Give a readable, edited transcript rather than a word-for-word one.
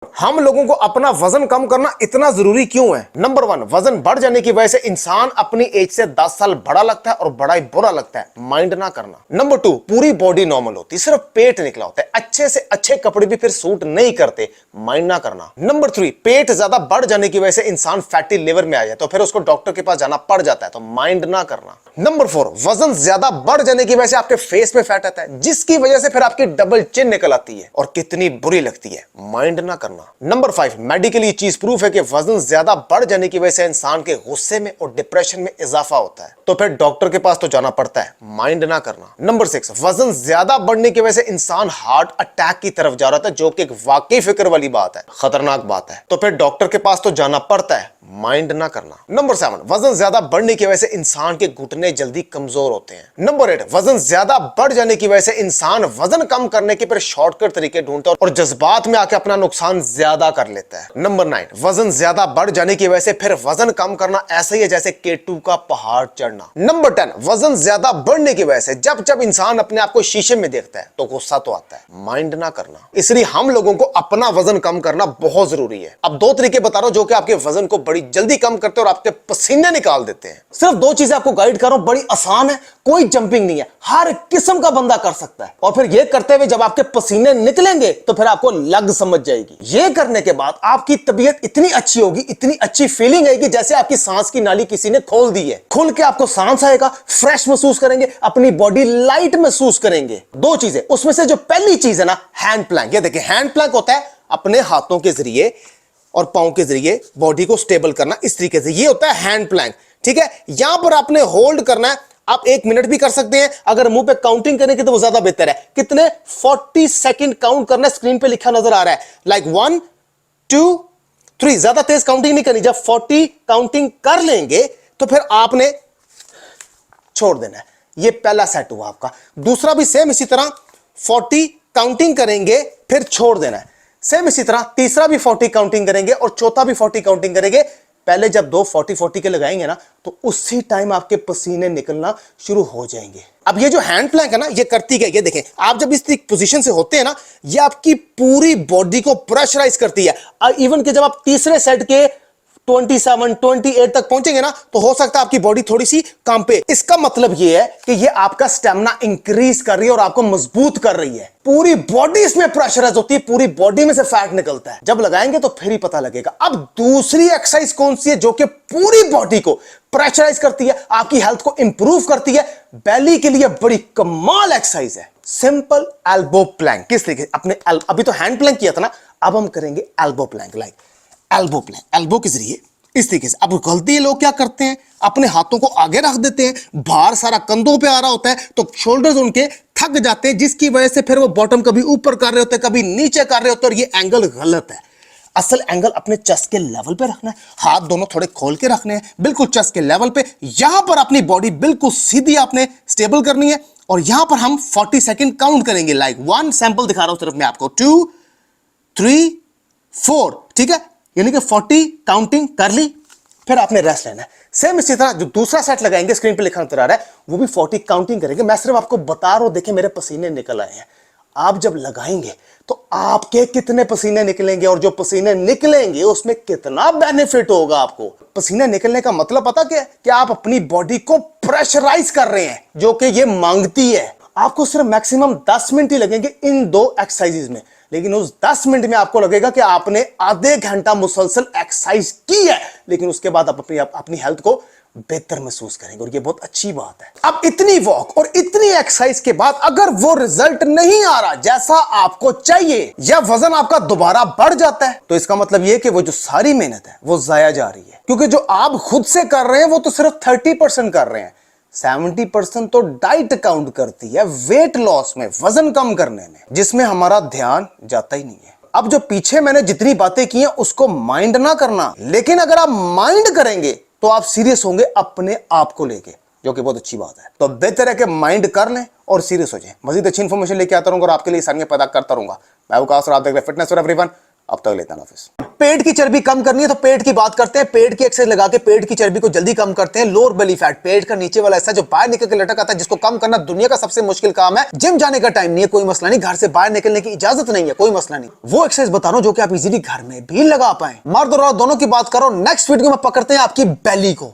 हम लोगों को अपना वजन कम करना इतना जरूरी क्यों है? नंबर 1, वजन बढ़ जाने की वजह से इंसान अपनी एज से 10 साल बड़ा लगता है और बड़ा ही बुरा लगता है, माइंड ना करना। नंबर 2, पूरी बॉडी नॉर्मल होती है, सिर्फ पेट निकला होता है, अच्छे से अच्छे कपड़े भी फिर सूट नहीं करते, माइंड ना करना। नंबर 3, पेट ज्यादा बढ़ जाने की वजह से इंसान फैटी लिवर में आ जाए तो फिर उसको डॉक्टर के पास जाना पड़ जाता है, तो माइंड ना करना। नंबर 4, वजन ज्यादा बढ़ जाने की वजह से आपके फेस पे फैट आता है, जिसकी वजह से फिर आपकी डबल चिन निकल आती है और कितनी बुरी लगती है, माइंड ना करना। नंबर 5, मेडिकली चीज प्रूफ है कि वजन ज्यादा बढ़ जाने की वजह से इंसान के गुस्से में और डिप्रेशन में इजाफा होता है, तो फिर डॉक्टर के पास तो जाना पड़ता है, माइंड ना करना। नंबर 6, वजन ज्यादा बढ़ने की वजह से इंसान हार्ट अटैक की तरफ जा रहा था, जो कि एक वाकई फिक्र वाली बात है, खतरनाक बात है, तो फिर डॉक्टर के पास तो जाना पड़ता है, माइंड ना करना। नंबर 7, वजन ज्यादा बढ़ने की वजह से इंसान के घुटने जल्दी कमजोर होते हैं। नंबर 8, वजन ज्यादा बढ़ जाने की वजह से इंसान वजन कम करने के फिर शॉर्टकट तरीके ढूंढता है और जज्बात में आके अपना नुकसान ज्यादा कर लेता है। नंबर 9, वजन ज्यादा बढ़ जाने की वजह से फिर वजन कम करना ऐसा ही है जैसे K2 का पहाड़ चढ़ना। नंबर 10, वजन ज्यादा बढ़ने की वजह से जब जब इंसान अपने आप को शीशे में देखता है तो गुस्सा तो आता है, माइंड ना करना। इसलिए हम लोगों को अपना वजन कम करना बहुत जरूरी है। अब 2 तरीके बता रहा हूं जो कि आपके वजन को बड़ी जल्दी कम करते हैं और आपके पसीने निकाल देते हैं। सिर्फ 2 चीजें आपको गाइड कर रहा हूं, बड़ी आसान है, कोई जंपिंग नहीं है, हर किस्म का बंदा कर सकता है। और फिर यह करते हुए जब आपके पसीने निकलेंगे तो फिर आपको लग समझ जाएगी। यह करने के बाद आपकी तबीयत इतनी अच्छी होगी, इतनी अच्छी फीलिंग आएगी जैसे आपकी सांस की नाली किसी ने खोल दी है। खुल के आपको सांस आएगा, फ्रेश महसूस करेंगे, अपनी बॉडी लाइट महसूस करेंगे। 2 चीजें, उसमें से जो पहली चीज है ना, हैंड प्लैंक। ये देखिए, हैंड प्लैंक होता है अपने हाथों के जरिए और पांव के जरिए बॉडी को स्टेबल करना, इस तरीके से, ये होता है हैंड प्लैंक। ठीक है, यहां पर आपने होल्ड करना है, आप 1 मिनट भी कर सकते हैं, अगर मुंह पे काउंटिंग करेंगे तो वो ज्यादा बेहतर है। कितने? 40 सेकंड काउंट करना है, स्क्रीन पे लिखा नजर आ रहा है, लाइक 1 2 3, ज्यादा तेज काउंटिंग नहीं करनी। जब 40 काउंटिंग कर लेंगे तो फिर आपने छोड़ देना है। ये पहला सेट हुआ आपका। दूसरा भी सेम इसी तरह 40 काउंटिंग करेंगे फिर छोड़ देना है, सेम इसी तरह तीसरा भी 40 काउंटिंग करेंगे और चौथा भी 40 काउंटिंग करेंगे। पहले जब 2 40-40 के लगाएंगे ना तो उसी टाइम आपके पसीने निकलना शुरू हो जाएंगे। अब ये जो हैंड प्लैंक है ना, ये करती है, ये देखें, आप जब इस पोजीशन से होते हैं ना, ये आपकी पूरी बॉडी को प्रेशराइज करती है। इवन कि जब आप तीसरे सेट के 27, 28 तक पहुंचेंगे ना तो हो सकता है आपकी बॉडी थोड़ी सी कांपे। इसका मतलब यह है कि ये आपका स्टेमिना इंक्रीज कर रही है और आपको मजबूत कर रही है। पूरी बॉडी इसमें प्रेशराइज होती है, पूरी बॉडी में से फैट निकलता है। जब लगाएंगे तो फिर ही पता लगेगा। अब दूसरी एक्सरसाइज कौन सी है जो कि पूरी बॉडी को प्रेशराइज करती है, आपकी हेल्थ को इंप्रूव करती है, बेली के लिए बड़ी कमाल एक्सरसाइज है, सिंपल एल्बो प्लैंक। किस तरीके? अपने अभी तो हैंड प्लैंक किया था ना, अब हम करेंगे elbow Planck. Like elbow Planck, elbow के जरिए इस तरीके से। अब गलती लोग क्या करते हैं, अपने हाथों को आगे रख देते हैं, भार सारा कंधों पे आ रहा होता है तो शोल्डर्स उनके थक जाते हैं, जिसकी वजह से फिर वो बॉटम कभी ऊपर कर रहे होते हैं, कभी नीचे कर रहे होते हैं और ये एंगल गलत है। असल एंगल अपने चेस्ट के लेवल पे रखना है, हाथ दोनों थोड़े खोल के रखने हैं, बिल्कुल चेस्ट के लेवल पे। यहां पर अपनी बॉडी बिल्कुल सीधी आपने स्टेबल करनी है और यहां पर हम 40 सेकंड काउंट करेंगे। लाइक 1, सैंपल दिखा रहा हूं सिर्फ मैं आपको, 2 3 4, ठीक है, यानी कि 40 काउंटिंग कर ली, फिर आपने रेस्ट लेना है। सेम इसी तरह जो दूसरा सेट लगाएंगे, स्क्रीन पे लिखा नजर आ रहा है, वो भी 40 काउंटिंग करेंगे। मैं सिर्फ आपको बता रहा हूं, देखें मेरे पसीने निकल आए हैं। आप जब लगाएंगे तो आपके कितने पसीने निकलेंगे और जो पसीने निकलेंगे उसमें कितना बेनिफिट होगा आपको। पसीने निकलने का मतलब पता क्या है? कि आप अपनी बॉडी को प्रेशराइज कर रहे हैं, जो कि ये मांगती है। आपको सिर्फ मैक्सिमम 10 मिनट ही लगेंगे इन 2 एक्सरसाइजेज में, लेकिन उस 10 मिनट में आपको लगेगा कि आपने आधे घंटा मुसलसल एक्सरसाइज की है, लेकिन उसके बाद आप अपनी हेल्थ को बेहतर महसूस करेंगे और ये बहुत अच्छी बात है। अब इतनी वॉक और इतनी एक्सरसाइज के बाद अगर वो रिजल्ट नहीं आ रहा जैसा आपको चाहिए, या वजन आपका दोबारा बढ़ जाता है, तो इसका मतलब ये कि वो जो सारी मेहनत है वो जाया जा रही है। क्योंकि जो आप खुद से कर रहे हैं वो तो सिर्फ 30% कर रहे हैं, 70% तो डाइट काउंट करती है वेट लॉस में, वजन कम करने में, जिसमें हमारा ध्यान जाता ही नहीं है। अब जो पीछे मैंने जितनी बातें की हैं उसको माइंड ना करना, लेकिन अगर आप माइंड करेंगे तो आप सीरियस होंगे अपने आप को लेके, जो कि बहुत अच्छी बात है। तो बेहतर है कि माइंड कर लें और सीरियस हो जाए। मजीद अच्छी इंफॉर्मेशन लेके आता रहूंगा और आपके लिए सारियां पैदा करता रहूंगा। मैं आकाश और आप देख रहे हैं फिटनेस फॉर एवरीवन। अब तक लेता ऑफिस। पेट की चर्बी कम करनी है तो पेट की बात करते हैं। पेट की एक्सरसाइज लगा के पेट की चर्बी को जल्दी कम करते हैं। लोअर बेली फैट, पेट का नीचे वाला हिस्सा जो बाहर निकल के लटक आता है, जिसको कम करना दुनिया का सबसे मुश्किल काम है। जिम जाने का टाइम नहीं है, कोई मसला नहीं। घर से बाहर निकलने की इजाजत नहीं है, कोई मसला नहीं। वो एक्सरसाइज बता रहा हूं जो कि आप इजीली घर में भी लगा पाए। मर्द और औरत दोनों की बात करो। नेक्स्ट वीडियो में पकड़ते हैं आपकी बेली को।